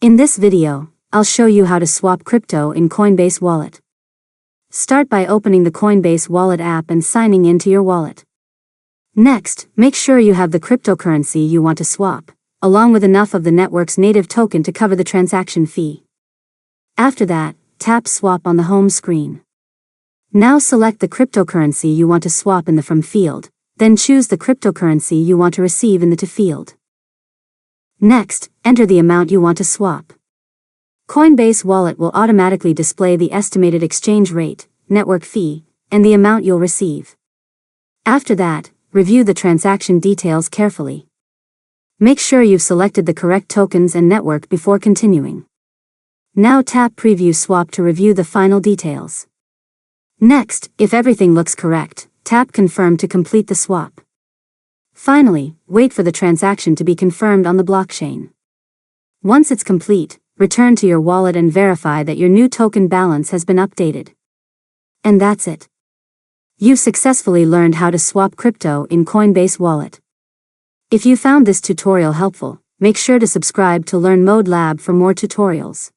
In this video, I'll show you how to swap crypto in Coinbase Wallet. Start by opening the Coinbase Wallet app and signing into your wallet. Next, make sure you have the cryptocurrency you want to swap, along with enough of the network's native token to cover the transaction fee. After that, tap Swap on the home screen. Now select the cryptocurrency you want to swap in the From field, then choose the cryptocurrency you want to receive in the To field. Next, enter the amount you want to swap. Coinbase Wallet will automatically display the estimated exchange rate, network fee, and the amount you'll receive. After that, review the transaction details carefully. Make sure you've selected the correct tokens and network before continuing. Now tap Preview Swap to review the final details. Next, if everything looks correct, tap Confirm to complete the swap. Finally, wait for the transaction to be confirmed on the blockchain. Once it's complete, return to your wallet and verify that your new token balance has been updated. And that's it. You've successfully learned how to swap crypto in Coinbase Wallet. If you found this tutorial helpful, make sure to subscribe to Learn Mode Lab for more tutorials.